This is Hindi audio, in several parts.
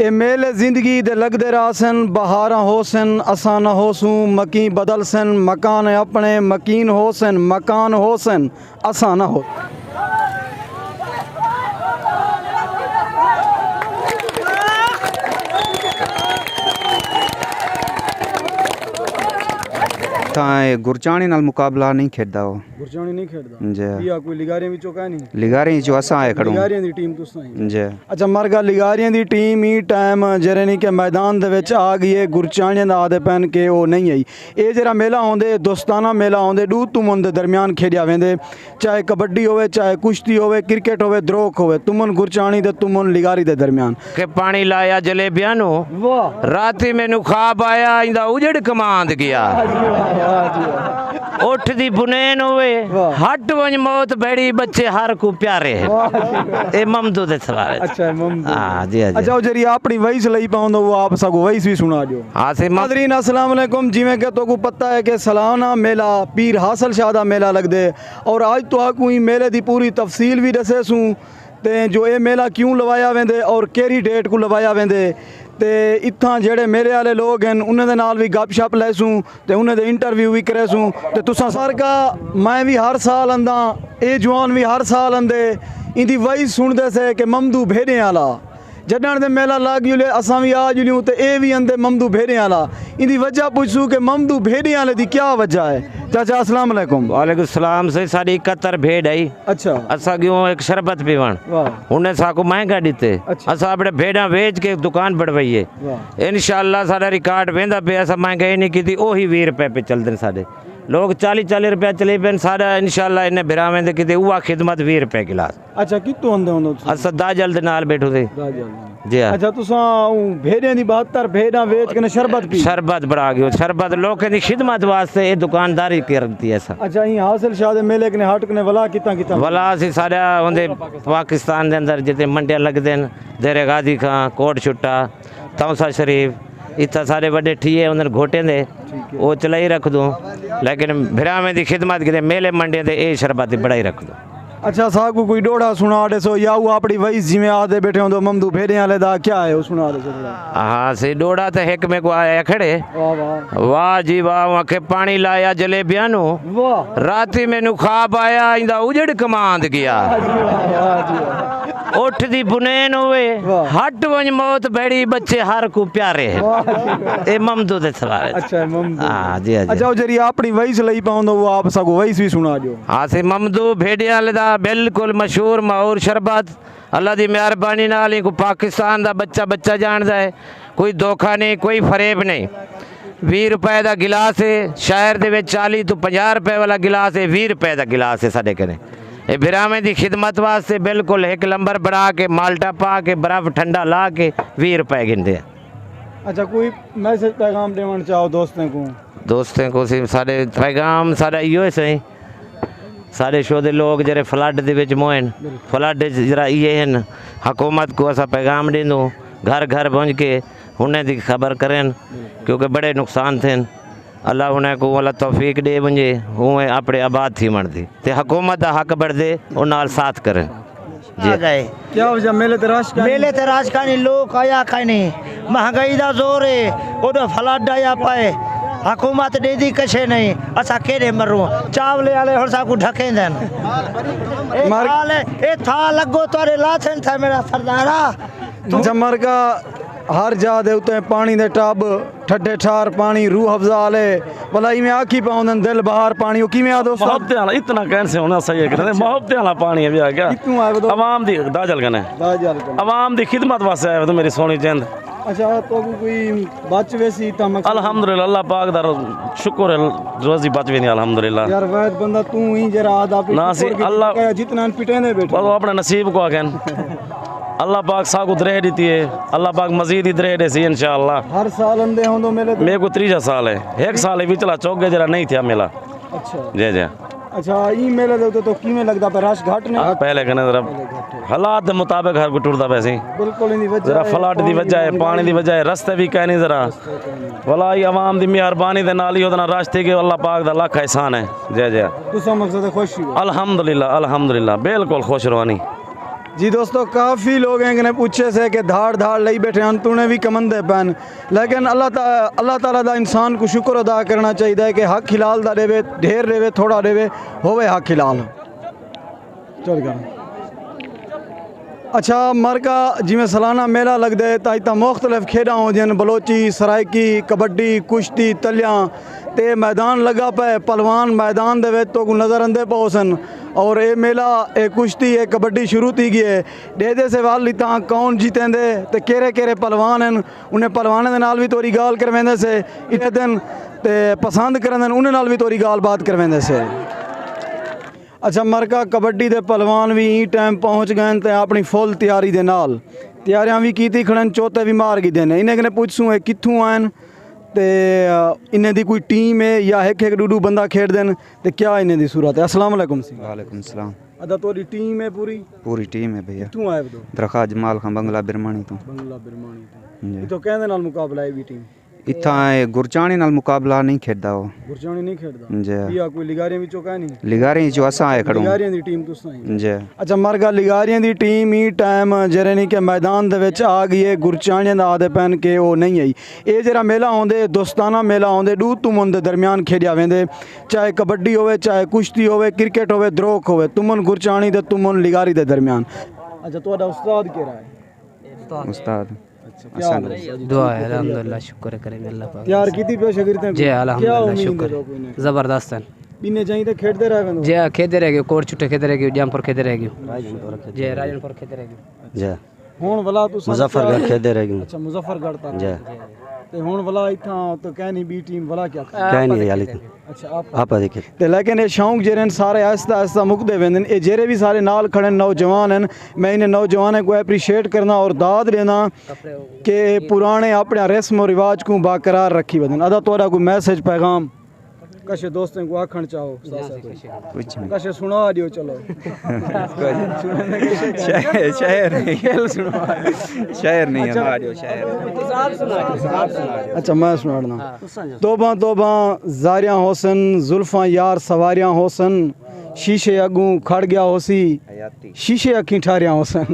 ए मेले जिंदगी दे लगदे रासन बहारा होसन असान होसूं मकी बदलसन मकान अपने मकीन होसन मकान होसन असान हो। गुरचाणी नाल मुकाबला नहीं खेडदा वो गुरचाणी नहीं खेडदा जी या कोई लिगारियां विचों का नहीं लिगारी जो असा है खड़ू लिगारियां दी टीम तुसां ही जी अच्छा मरगा लिगारियां दी टीम ही टाइम जरे नहीं के मैदान दे विच आ गई है गुरचाणियां दा आदे पैन के वो नहीं आई ये जरा मेला होंदे दोस्ताना मेला होंदे दू तुमन दे दरमियान खेडिया वेंदे चाहे कबड्डी होवे चाहे कुश्ती होवे क्रिकेट होवे द्रोक होवे तुमन गुरचाणी दे तुमन लिगारी दे दरमियान के पानी लाया जलेबियां नु वाह राती मैनू ख्वाब आया इंदा उजड़ कमांद गया उठ दी बुनेन होवे हट वंज मौत बैड़ी बच्चे हर को प्यारे है ए ममदू दे सवाल अच्छा ममदू हां जी हां अच्छा जरी अपनी वॉइस लई पाउंदो वो आप सगो वॉइस भी सुना दियो हां से नाज़रीन अस्सलाम वालेकुम जिवें कि तो को पता है कि सालाना मेला पीर हासिल शाह दा मेला लगदे और आज तो आकू ही मेले दी पूरी तफसील भी दसे सूं ते जो ये मेला क्यों लवाया वेंदे और केरी डेट को लवाया वेंदे ते इत्थां जेड़े मेले वाले लोग हैं उन्हें दे नाल भी गपशप लैसूं ते उन्हें दे इंटरव्यू भी करेसूं ते तुसां सर का मैं भी हर साल आंदा ए जवान भी हर साल आंदे इंदी वॉइस सुनदे से कि ममदू भेड़े आला जडण दे मेला लाग जुले असां भी आ जुलियूं ते ए भी आंदे ममदू भेड़े आला इंदी वजह पुछसूं कि ममदू भेड़े आले दी क्या वजह है चाचा अस्सलाम वालेकुम वालेकुम सलाम से साडी 71 भेड़ आई अच्छा असा क्यों एक शरबत पीवण वाह उन्हें साको महंगा दीते अच्छा। असा अपने भेड़ा बेच के दुकान बढ़वाइए वाह इंशाअल्लाह साडा रिकॉर्ड वेंदा पे असा महंगाई नहीं की ओही 20 रुपए पे चलदे साडे लोग 40 रुपया चले पे साडा इंशाअल्लाह इन्हें बिरावें दे किते हुआ खिदमत 20 रुपए गिलास अच्छा कितों आंदे होंदो असा दा जल्द नाल बैठो थे जी हाँ अच्छा तुसां भेड़ियां दी 72 भेड़ां बेच के शरबत पी शरबत बढ़ा गयो शरबत लोगों की खिदमत वास्ते ये दुकानदारी करती है ऐसा अच्छा ये हासिल शाह दे मेले कने हट कने वला किता वला सी सारा होंदे पाकिस्तान दे अंदर जिते मंडियां लगदे न देरे गादी खां कोट छुट्टा तौसा शरीफ इतना सारे बड़े ठीए उन्हें घोटे दे वो चलाई रख दूँ लेकिन भिरावें दी खिदमत किते मेले मंडियां दे ए शरबत बढ़ाई रख दूँ अच्छा साकू कोई डोड़ा सुना दे सो या वो अपनी वही जिवें आदे बैठे होंदो ममदू भेड़े वाले दा क्या है वो सुना दे सो हाँ से डोड़ा तो एक में को आया खड़े वाह वाह वाह जी वाह आखे पानी लाया जलेबियां नु वाह राती मैनू ख्वाब आया इंदा उजड़ कमांद गया उठ दी बुनेन होवे हट वंज मौत बैड़ी बच्चे हर को प्यारे है ए ममदू दे सवाल अच्छा ममदू हां जी हां अच्छा जरी अपनी वॉइस लई पाउंदो वो आप सगो वॉइस भी सुना दियो हां से ममदू भेड़िया वाले दा बिल्कुल मशहूर माहौर शरबत अल्लाह दी मेहरबानी नाल ही को पाकिस्तान दा बच्चा बच्चा जानदा है कोई धोखा नहीं कोई फरेब नहीं 20 रुपए दा गिलास है शहर दे विच 40 तो 50 रुपए वाला गिलास है 20 रुपए दा गिलास है साडे कने ये भिरावें दी खिदमत वास्ते बिल्कुल एक लंबर बढ़ा के माल्टा पा के बर्फ ठंडा ला के 20 रुपए गिनदे अच्छा कोई मैसेज पैगाम देवण चाहो दोस्तों को साडे पैगाम साडा इहो है सही सारे शो दे लोग जरे फ्लड दे विच मोहन फ्लड जरा ये हैं हुकूमत को असा पैगाम देंदो घर घर पहुँच के उन्हें दी खबर करें क्योंकि बड़े नुकसान थे अल्लाह उन्हें को अल्लाह तौफीक दे मुझे हुए अपने आबाद थी मरदी ते हुकूमत दा हक बढ़दे और नाल साथ करें जी गए क्या वजह मेले ते राश का नहीं लोग आया का नहीं महंगाई दा जोर है ओडो फ्लड आया पाए हुकूमत दे दी कशे नहीं असा केड़े मरूं चावले वाले हुन सा को ढके देन ए था लगो तोरे लाथन था मेरा सरदारा जमर का हर जा दे उते पानी दे टब ठड्डे ठार पानी रूह अफ़ज़ा आले भलाई में आखी पाउंदन दिल बहार पानी ओ किवें आ दोस्त मोहब्बत वाला इतना कैसे होना सही है कि मोहब्बत वाला पानी है भी आ गया कितों आए दो आवाम दी दाजल कने आवाम दी खिदमत वास्ते आए तो मेरी सोनी चंद अच्छा तो कोई बच वैसी तमक अल्हम्दुलिल्लाह अल्लाह पाक दा शुक्र है रोजी बच भी नहीं अल्हम्दुलिल्लाह यार वैद बंदा तू ही जरा आदा पे ना सी अल्लाह जितना पिटेंदे बैठे वो अपने नसीब को आगन अल्लाह पाक सागु दरे देती है अल्लाह पाक मजीद ही दरे दे सी इंशाअल्लाह हर साल अंदे होंदो मेले मेरे को 3 साल है एक साल भी चला चौके जरा नहीं था मेला अच्छा जी जी अच्छा ई मेले दे तो किवें लगदा पे रश घट ने पहले कने जरा हालात के मुताबिक हर कोई टुरदा पैसे बिल्कुल नहीं वजह जरा फ्लड दी वजह है पानी दी वजह है रस्ते भी कह नहीं जरा वला ही आवाम दी मेहरबानी दे नाल ही ओदना रास्ते के अल्लाह पाक दा लाख एहसान है जय जय तुसा मकसद खुश हो अल्हम्दुलिल्लाह अल्हम्दुलिल्लाह बिल्कुल खुश रहनी जी दोस्तों, काफ़ी लोग हैं कि पूछे से कि धाड़ धाड़ लई बैठे हैं तूने भी कमंदे पैन, लेकिन अल्लाह ताला दा इंसान को शुक्र अदा करना चाहिए कि हक हिलाल दा देवे, ढेर देवे थोड़ा देवे, होवे हक हिलाल। चल कर अच्छा मरका जिमें सालाना मेला लगता है तो इतना मुख्तलिफ खेड़ा हो जन बलोची, सराइकी, कबड्डी, कुश्ती, तलियां ते मैदान लगा पे, पहलवान मैदान दे तो को नज़र आंदे पाओ सन। और ये मेला ये कुश्ती ये कबड्डी शुरू थी गई है डेदे से वाल लिता कौन जीतेंदे ते केरे केरे पहलवान हैं, उन्हें पहलवान दे नाल भी तोरी गाल करवेंदे से इतने दिन ते पसंद करन उन्हें नाल भी तोरी गाल बात करवेंदे से। अच्छा मरका कबड्डी दे पहलवान भी ई टाइम पहुँच गए ते अपनी फुल तैयारी दे नाल तैयारियां भी की खड़न, चौथे भी मार गए ने। इन्हें कने पूछूँ कित्थों आए ते इन्हें दी कोई टीम है या एक एक डूडू बंदा खेड देन ते क्या इन्हें दी सूरत है? अस्सलाम वालेकुम सी। वालेकुम सलाम। अदा तोरी टीम है पूरी? पूरी टीम है भैया। कित्थों आए बदो? दरखा जमाल खां बंगला बिरमानी तो। बंगला बिरमानी तो कहंदे नाल मुकाबला है भी टीम इत्था गुरचाणी नाल मुकाबला नहीं खेडदा वो। गुरचाणी नहीं खेडदा जी। या कोई लिगारियां विचों का नहीं? लिगारी जो असा है खड़ो। लिगारियां दी टीम तुसां ही? जी। अच्छा मरगा लिगारियां दी टीम ही टाइम जरे नहीं के मैदान दे विच आ गई है, गुरचाणियां दा आदे पैन के वो नहीं आई। ये जरा मेला होंदे दोस्ताना मेला होंदे दू तुमन दे दरमियान खेडिया वेंदे, चाहे कबड्डी होवे, चाहे कुश्ती होवे, क्रिकेट होवे, द्रोक होवे, तुमन गुरचाणी दे तुमन लिगारी दे दरमियान। अच्छा तोड़ा उस्ताद केरा है? उस्ताद दुआ है अल्हम्दुलिल्लाह, शुक्र करेंगे अल्लाह पाक। तैयार कीती पे शागिर्दें जी अल्हम्दुलिल्लाह शुक्र जबरदस्त है इन्हें चाहिए तो खेडते रह वेंदो? जी खेदे रह गए, कोट छुट्टे खेदे रह गए, जामपुर खेदे रह गए, जी राजनपुर खेदे रह गए, जी हुन वाला तुसां मुजफ्फरगढ़ खेदे रह गए। अच्छा मुजफ्फरगढ़ तक जी ते हुन वाला इथा तो कहनी बी टीम वाला क्या क्या नहीं याली अच्छा आप देखे ते लेकिन ये शौक जेरे सारे आहिस्ता आहिस्ता मुकदे वेंदे ये जेरे भी सारे नाल खड़े नौजवान हैं। मैं इन्हें नौजवानों को अप्रीशिएट करना और दाद देना कि पुराने अपने रस्म और रिवाज को बरकरार रखी वदन। अदा तोड़ा कोई मैसेज पैगाम कशे दोस्तों को आखण चाहो? कुछ नहीं। कशे सुना दियो चलो। शायर नहीं शायर नहीं है आडियो शायर। अच्छा मैं सुनाना तोबा तोबा जारियां होसन, जुल्फां यार सवारियां होसन, शीशे अगू खड़ गया होसी, शीशे अखी ठारियां होसन।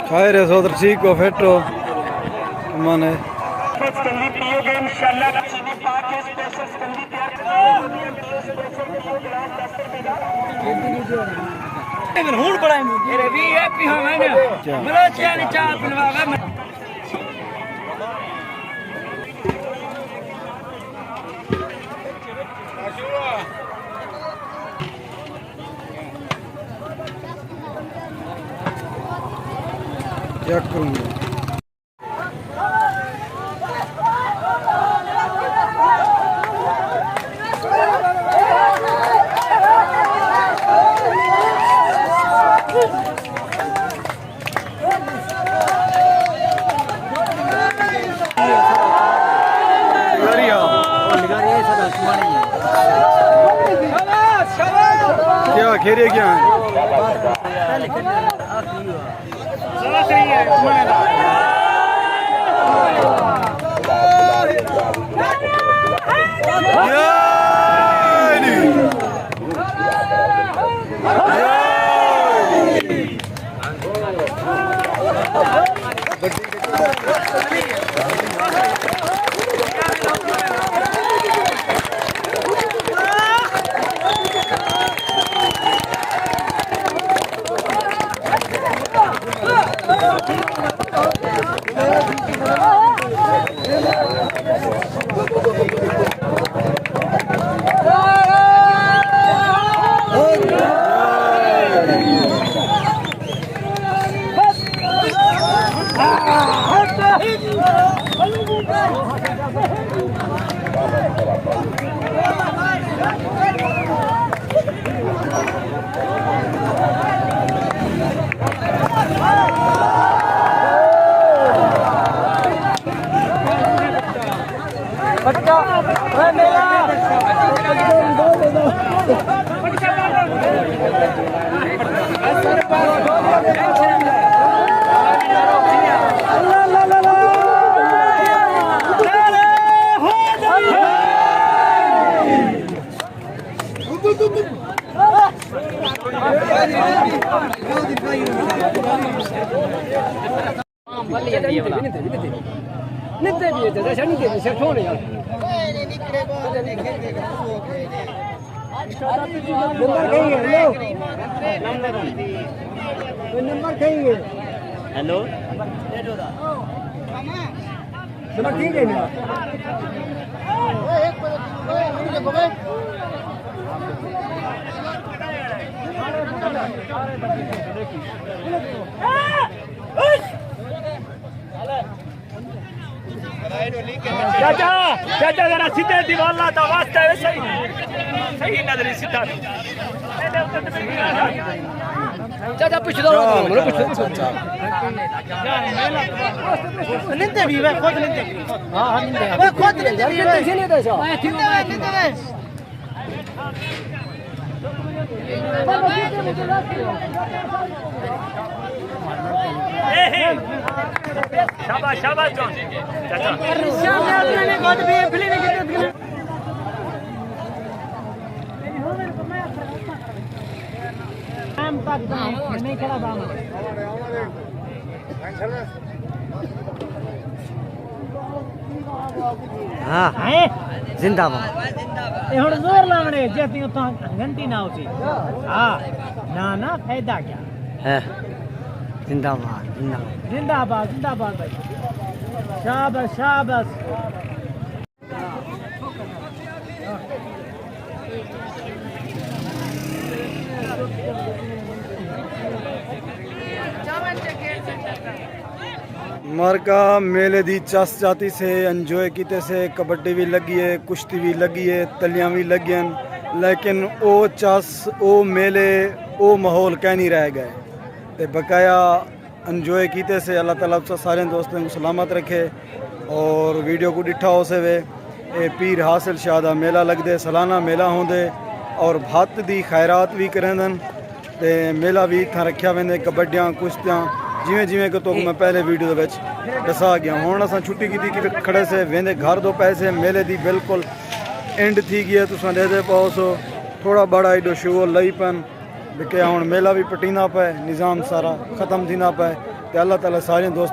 खैर है सोदर ठीक हो फेटो माने क्या करूँगा? क्या खेरे क्या है? चाचा चाचा जरा सीधे दीवार लाता वास्ता है सही सही नजर सीधा चाचा पूछ दो निंदे भी वे खुद निंदे हां हां निंदे वे खुद निंदे नहीं दे सो शाबाश शाबाश जॉन चाचा शाबाश ने खुद भी फिल्म नहीं की हम तक नहीं खड़ा बामा हाँ है जिंदाबाद ये हुन जोर लावणे जेती उतां घंटी ना होसी हां ना ना फायदा क्या है जिंदाबाद जिंदाबाद जिंदाबाद जिंदाबाद भाई शाबाश शाबाश मार्का मेले दी चस जाती से एंजॉय कीते से कबड्डी भी लगी है कुश्ती भी लगी है तलियां भी लगी हैं लेकिन ओ चस ओ मेले ओ माहौल कह नहीं रह गए ते बकाया एंजॉय कीते से अल्लाह ताला सारे दोस्तों को सलामत रखे और वीडियो को डिठा हो से वे ए पीर हासिल शाह दा मेला लगदे सालाना मेला होंदे और भत्त दी खैरात भी करेंदन ते मेला भी इत्थां रखिया वेंदे कबड्डियां कुश्तियां जिमें जिमें कि तो मैं पहले वीडियो दे विच दसा गया हुण असां छुट्टी की कि खड़े से वेंदे घर दो पैसे मेले दी बिल्कुल एंड थी गई तुसां दे पाओ सो थोड़ा बड़ा एडो शो लई पन कि हुण मेला भी पटीना पे निज़ाम सारा ख़त्म थीना पे ते अल्लाह ताला सारे दोस्त